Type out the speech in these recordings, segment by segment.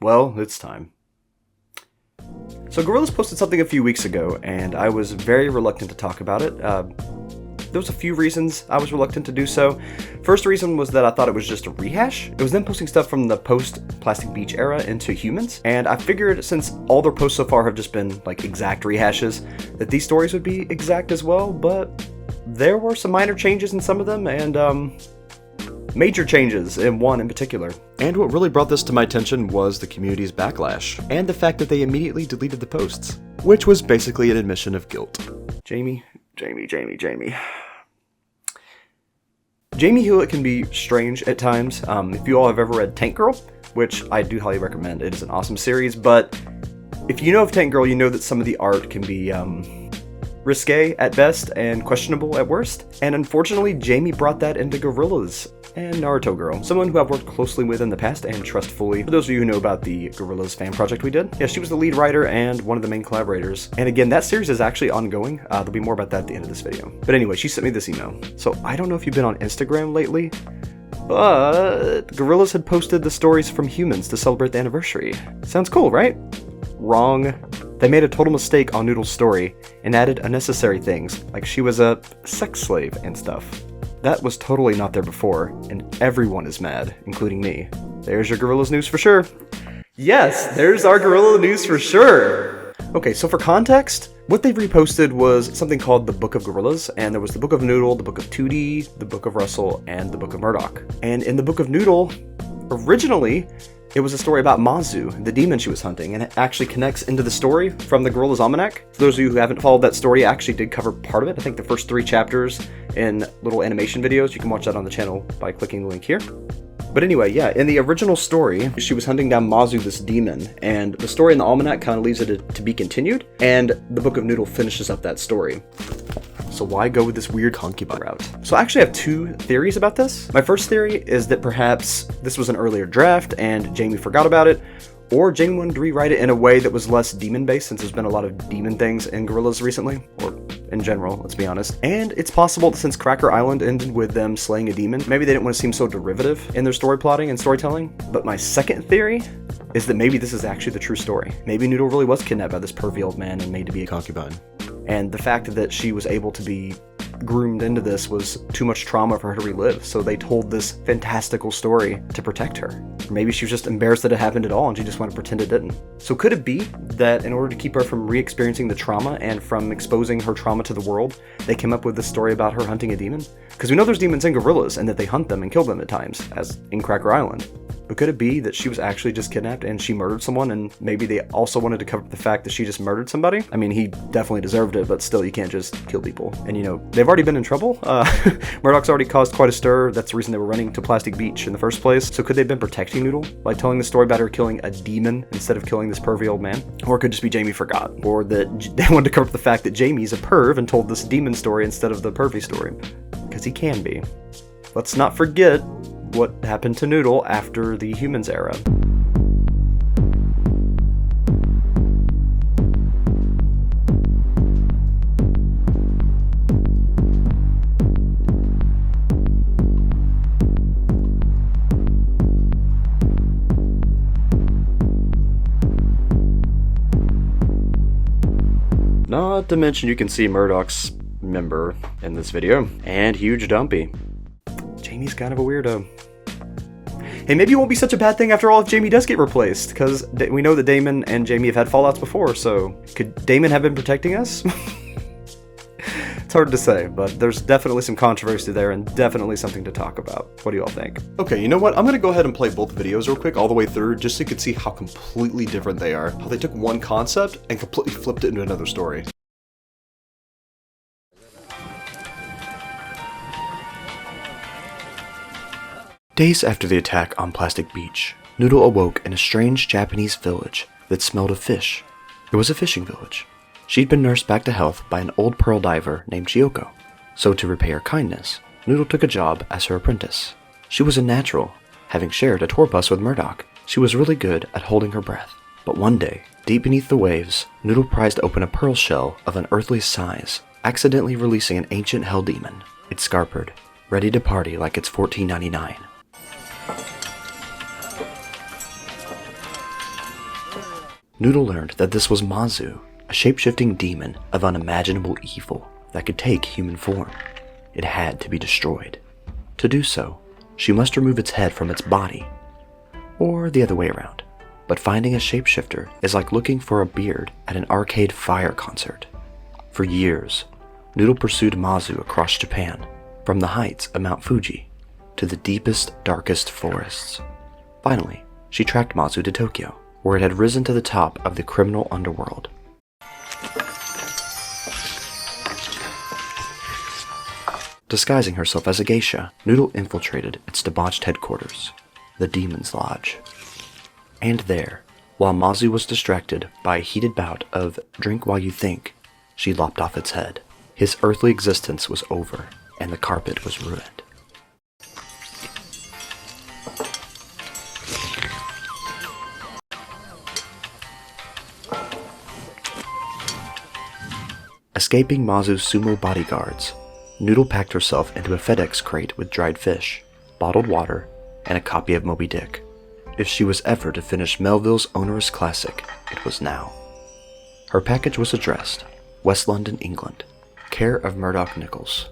Well, it's time. So Gorillaz posted something a few weeks ago, and I was very reluctant to talk about it. There was a few reasons I was reluctant to do so. First reason was that I thought it was just a rehash. It was them posting stuff from the post-Plastic Beach era into Humanz, and I figured since all their posts so far have just been like exact rehashes, that these stories would be exact as well, but there were some minor changes in some of them, and major changes in one in particular. And what really brought this to my attention was the community's backlash, and the fact that they immediately deleted the posts, which was basically an admission of guilt. Jamie. Jamie Hewlett can be strange at times. If you all have ever read Tank Girl, which I do highly recommend, it is an awesome series, but if you know of Tank Girl, you know that some of the art can be risque at best and questionable at worst. And unfortunately, Jamie brought that into Gorillaz and Naruto Girl, someone who I've worked closely with in the past and trust fully. For those of you who know about the Gorillaz fan project we did, yeah, she was the lead writer and one of the main collaborators. And again, that series is actually ongoing. There'll be more about that at the end of this video. But anyway, she sent me this email. So I don't know if you've been on Instagram lately, but Gorillaz had posted the stories from Humanz to celebrate the anniversary. Sounds cool, right? Wrong. They made a total mistake on Noodle's story and added unnecessary things, like she was a sex slave and stuff. That was totally not there before, and everyone is mad, including me. There's your Gorillaz news for sure. Yes, there's our Gorillaz news for sure. Okay, so for context, what they reposted was something called the Book of Gorillaz, and there was the Book of Noodle, the Book of 2D, the Book of Russel, and the Book of Murdoc. And in the Book of Noodle, originally, it was a story about Mazu, the demon she was hunting, and it actually connects into the story from the Gorillaz Almanac. For those of you who haven't followed that story, I actually did cover part of it. I think the first 3 chapters in little animation videos. You can watch that on the channel by clicking the link here. But anyway, yeah, in the original story, she was hunting down Mazu, this demon, and the story in the Almanac kind of leaves it to be continued, and the Book of Noodle finishes up that story. So why go with this weird concubine route? So I actually have 2 theories about this. My first theory is that perhaps this was an earlier draft and Jamie forgot about it, or Jamie wanted to rewrite it in a way that was less demon-based, since there's been a lot of demon things in Gorillaz recently, or in general, let's be honest. And it's possible that since Cracker Island ended with them slaying a demon, maybe they didn't want to seem so derivative in their story plotting and storytelling. But my second theory is that maybe this is actually the true story. Maybe Noodle really was kidnapped by this pervy old man and made to be a concubine. And the fact that she was able to be groomed into this was too much trauma for her to relive, so they told this fantastical story to protect her. Or maybe she was just embarrassed that it happened at all and she just wanted to pretend it didn't. So could it be that in order to keep her from re-experiencing the trauma and from exposing her trauma to the world, they came up with this story about her hunting a demon? Because we know there's demons in Gorillaz and that they hunt them and kill them at times, as in Cracker Island. But could it be that she was actually just kidnapped and she murdered someone, and maybe they also wanted to cover up the fact that she just murdered somebody? I mean, he definitely deserved it, but still, you can't just kill people. And you know, they've already been in trouble. Murdoc's already caused quite a stir. That's the reason they were running to Plastic Beach in the first place. So could they have been protecting Noodle by telling the story about her killing a demon instead of killing this pervy old man? Or it could just be Jamie forgot. Or that they wanted to cover up the fact that Jamie's a perv and told this demon story instead of the pervy story. Because he can be. Let's not forget what happened to Noodle after the Humanz era. Not to mention you can see Murdoc's member in this video, and Huge Dumpy. Jamie's kind of a weirdo. Hey, maybe it won't be such a bad thing after all if Jamie does get replaced, because we know that Damon and Jamie have had fallouts before, so could Damon have been protecting us? It's hard to say, but there's definitely some controversy there and definitely something to talk about. What do you all think? Okay, you know what? I'm going to go ahead and play both videos real quick all the way through just so you can see how completely different they are. How they took one concept and completely flipped it into another story. Days after the attack on Plastic Beach, Noodle awoke in a strange Japanese village that smelled of fish. It was a fishing village. She'd been nursed back to health by an old pearl diver named Chiyoko. So to repay her kindness, Noodle took a job as her apprentice. She was a natural, having shared a tour bus with Murdoc. She was really good at holding her breath. But one day, deep beneath the waves, Noodle prized open a pearl shell of an earthly size, accidentally releasing an ancient hell demon. It scarpered, ready to party like it's $14.99. Noodle learned that this was Mazu, a shape-shifting demon of unimaginable evil that could take human form. It had to be destroyed. To do so, she must remove its head from its body, or the other way around. But finding a shapeshifter is like looking for a beard at an Arcade Fire concert. For years, Noodle pursued Mazu across Japan, from the heights of Mount Fuji to the deepest, darkest forests. Finally, she tracked Mazu to Tokyo, where it had risen to the top of the criminal underworld. Disguising herself as a geisha, Noodle infiltrated its debauched headquarters, the Demon's Lodge. And there, while Mazu was distracted by a heated bout of drink while you think, she lopped off its head. His earthly existence was over, and the carpet was ruined. Escaping Mazu's sumo bodyguards, Noodle packed herself into a FedEx crate with dried fish, bottled water, and a copy of Moby Dick. If she was ever to finish Melville's onerous classic, it was now. Her package was addressed, West London, England, care of Murdoc Nichols.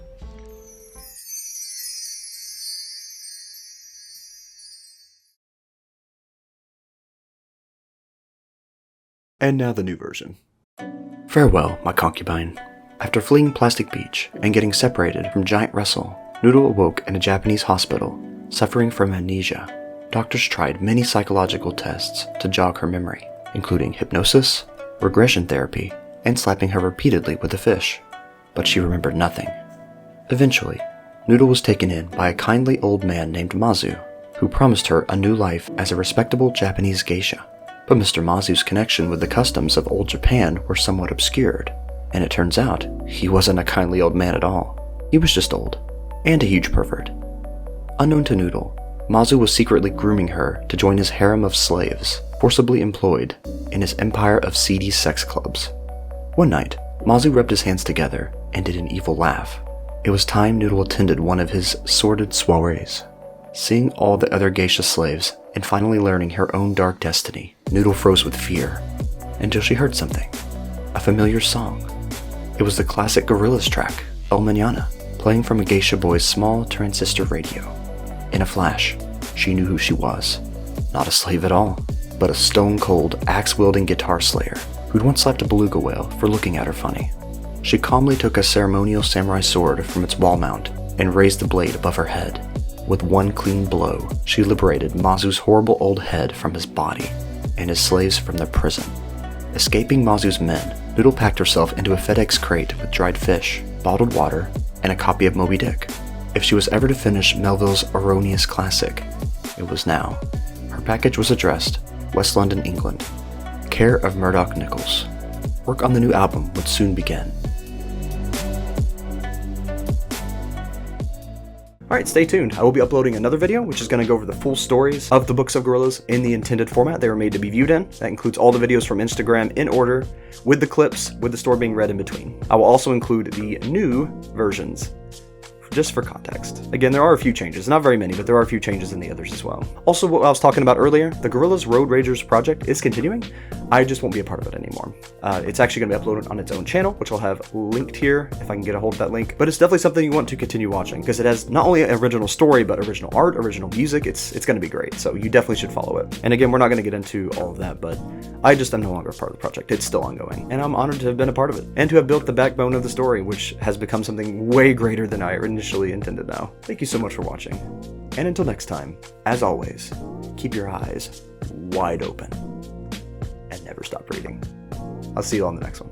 And now the new version. Farewell, my concubine. After fleeing Plastic Beach and getting separated from Giant Russel, Noodle awoke in a Japanese hospital, suffering from amnesia. Doctors tried many psychological tests to jog her memory, including hypnosis, regression therapy, and slapping her repeatedly with a fish. But she remembered nothing. Eventually, Noodle was taken in by a kindly old man named Mazu, who promised her a new life as a respectable Japanese geisha. But Mr. Mazu's connection with the customs of old Japan were somewhat obscured, and it turns out he wasn't a kindly old man at all. He was just old, and a huge pervert. Unknown to Noodle, Mazu was secretly grooming her to join his harem of slaves, forcibly employed in his empire of seedy sex clubs. One night, Mazu rubbed his hands together and did an evil laugh. It was time Noodle attended one of his sordid soirees. Seeing all the other geisha slaves and finally learning her own dark destiny, Noodle froze with fear, until she heard something. A familiar song. It was the classic Gorillaz track, El Mañana, playing from a geisha boy's small transistor radio. In a flash, she knew who she was. Not a slave at all, but a stone-cold, axe-wielding guitar slayer who'd once slapped a beluga whale for looking at her funny. She calmly took a ceremonial samurai sword from its wall mount and raised the blade above her head. With one clean blow, she liberated Mazu's horrible old head from his body and his slaves from their prison. Escaping Mazu's men, Noodle packed herself into a FedEx crate with dried fish, bottled water, and a copy of Moby Dick. If she was ever to finish Melville's erroneous classic, it was now. Her package was addressed, West London, England, care of Murdoc Nichols. Work on the new album would soon begin. Alright, stay tuned. I will be uploading another video, which is going to go over the full stories of the Books of Gorillaz in the intended format they were made to be viewed in. That includes all the videos from Instagram in order, with the clips, with the story being read in between. I will also include the new versions, just for context. Again, there are a few changes, not very many, but there are a few changes in the others as well. Also, what I was talking about earlier, the Gorillaz Road Ragers project is continuing. I just won't be a part of it anymore. It's actually going to be uploaded on its own channel, which I'll have linked here if I can get a hold of that link. But it's definitely something you want to continue watching because it has not only an original story, but original art, original music. It's going to be great. So you definitely should follow it. And again, we're not going to get into all of that, but I just am no longer a part of the project. It's still ongoing. And I'm honored to have been a part of it and to have built the backbone of the story, which has become something way greater than I initially intended now. Thank you so much for watching. And until next time, as always, keep your eyes wide open and never stop reading. I'll see you on the next one.